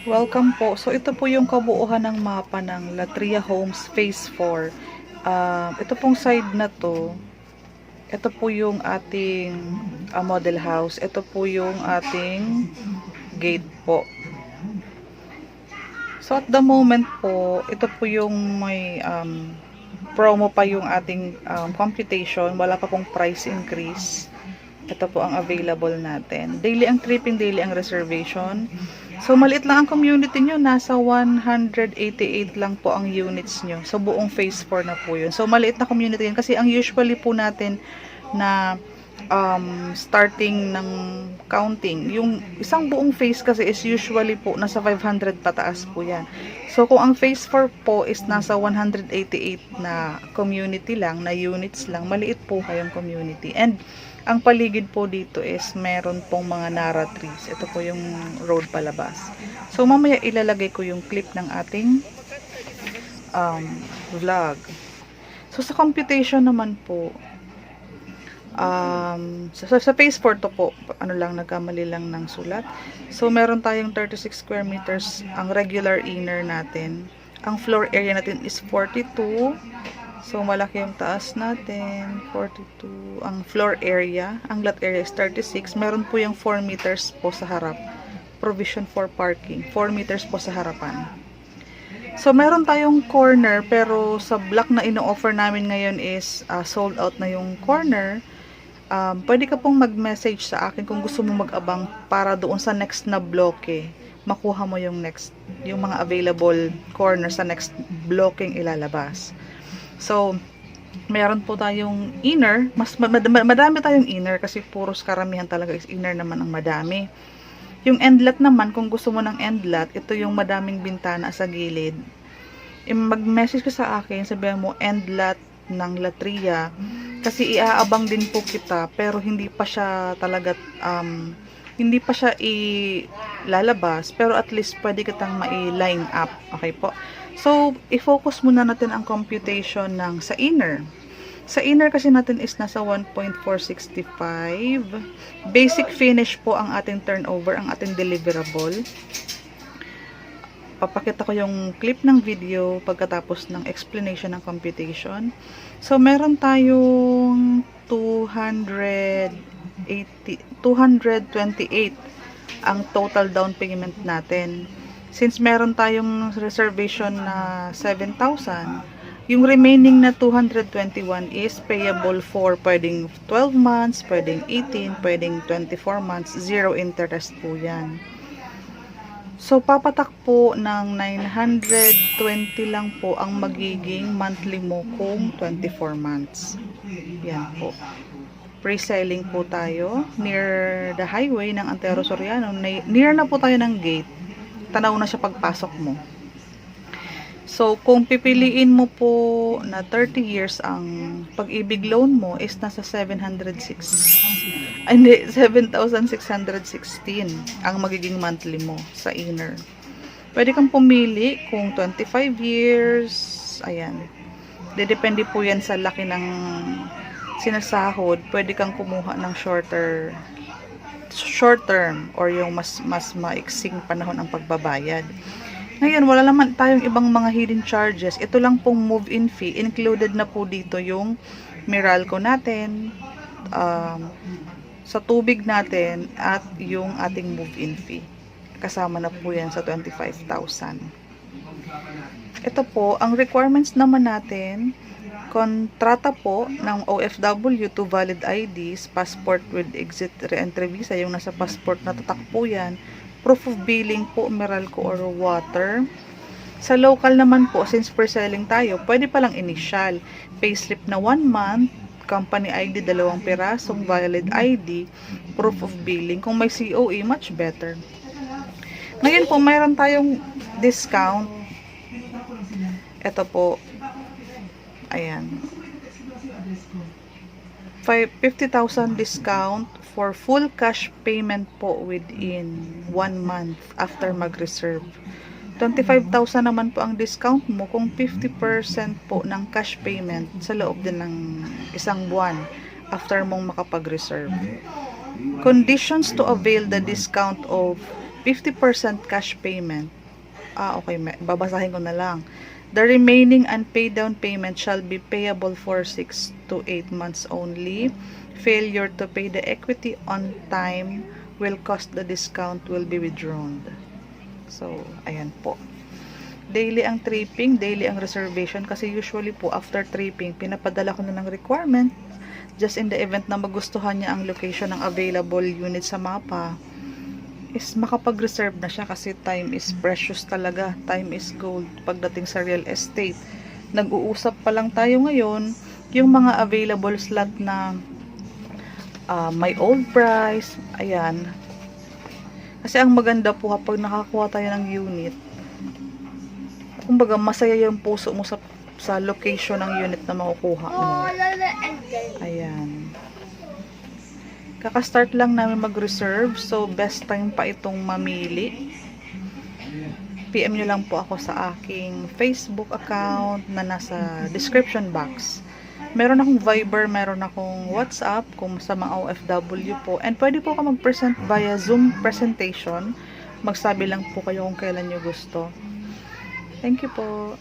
Welcome po. So, ito po yung kabuuhan ng mapa ng Latria Homes Phase 4. Ito pong side na to, ito po yung ating model house. Ito po yung ating gate po. So, at the moment po, ito po yung may promo pa yung ating computation. Wala pa pong price increase. Ito po ang available natin. Daily ang tripping, daily ang reservation. So, maliit lang ang community nyo. Nasa 188 lang po ang units nyo. So, buong phase 4 na po yun. So, maliit na community yun. Kasi ang usually po natin na starting ng counting, yung isang buong phase kasi is usually po nasa 500 pataas po yan. So, kung ang phase 4 po is nasa 188 na community lang, na units lang, maliit po kayong community. And, ang paligid po dito is meron pong mga Nara trees. Ito po yung road palabas. So, mamaya ilalagay ko yung clip ng ating vlog. So, sa computation naman po, sa phase 4 to po, ano lang, nagkamali lang ng sulat. So, meron tayong 36 square meters ang regular inner natin. Ang floor area natin is 42. So, malaki yung taas natin. 42. Ang floor area. Ang lot area is 36. Meron po yung 4 meters po sa harap. Provision for parking. 4 meters po sa harapan. So, meron tayong corner. Pero, sa block na ino-offer namin ngayon is sold out na yung corner. Pwede ka pong mag-message sa akin kung gusto mo mag-abang para doon sa next na bloke. Makuha mo yung next, yung mga available corner sa next blocking ilalabas. So, meron po tayong inner. Madami tayong inner kasi puros karamihan talaga is inner naman ang madami. Yung endlat naman, kung gusto mo ng endlat, ito yung madaming bintana sa gilid. Mag-message ka sa akin, sabihin mo endlat ng Latria. Kasi iaabang din po kita, pero hindi pa siya talaga, hindi pa siya ilalabas, pero at least pwede kitang mai-line up. Okay po? So, i-focus muna natin ang computation ng sa inner. Sa inner kasi natin is nasa 1.465. Basic finish po ang ating turnover, ang ating deliverable. Papakita ko yung clip ng video pagkatapos ng explanation ng computation. So, meron tayong 228 ang total down payment natin. Since meron tayong reservation na 7,000, yung remaining na 221 is payable for pwedeng 12 months, pwedeng 18, pwedeng 24 months, zero interest po yan. So, papatak po ng 920 lang po ang magiging monthly mo kung 24 months. Yan po. Pre-selling po tayo near the highway ng Antero Soriano. Near na po tayo ng gate. Tanaw na siya pagpasok mo. So, kung pipiliin mo po na 30 years ang pag-ibig loan mo is nasa 7,616 ang magiging monthly mo sa inner. Pwede kang pumili kung 25 years, ayan. Depende po yan sa laki ng sinasahod. Pwede kang kumuha ng short term or yung mas maiksing panahon ang pagbabayad. Ngayon, wala naman tayong ibang mga hidden charges. Ito lang pong move-in fee. Included na po dito yung Meralco natin, sa tubig natin, at yung ating move-in fee. Kasama na po yan sa 25,000. Ito po, ang requirements naman natin, kontrata po ng OFW to valid IDs, passport with exit re-entry visa, yung nasa passport na tatak po yan, proof of billing po, Meralco or water. Sa local naman po, since pre-selling tayo, pwede palang initial, payslip na 1 month, company ID 2 pirasong valid ID, proof of billing. Kung may COE, much better. Ngayon po, mayroon tayong discount. Ito po, ayan, 50,000 discount for full cash payment po within 1 month after mag-reserve. 25,000 naman po ang discount mo kung 50% po ng cash payment sa loob din ng isang buwan after mong makapag-reserve. Conditions to avail the discount of 50% cash payment. Okay, babasahin ko na lang. The remaining unpaid down payment shall be payable for 6 to 8 months only. Failure to pay the equity on time will cost the discount will be withdrawn. So, ayan po. Daily ang tripping, daily ang reservation kasi usually po after tripping, pinapadala ko na ng requirement just in the event na magustuhan niya ang location ng available unit sa mapa is makapag-reserve na siya kasi time is precious talaga. Time is gold pagdating sa real estate. Nag-uusap pa lang tayo ngayon yung mga available slot na may old price. Ayan. Kasi ang maganda po kapag nakakuha tayo ng unit, kumbaga masaya yung puso mo sa location ng unit na makukuha mo. Ayan. Kaka-start lang namin mag-reserve. So, best time pa itong mamili. PM nyo lang po ako sa aking Facebook account na nasa description box. Meron akong Viber, meron akong WhatsApp kung sa mga OFW po. And pwede po ka mag-present via Zoom presentation. Magsabi lang po kayo kung kailan nyo gusto. Thank you po.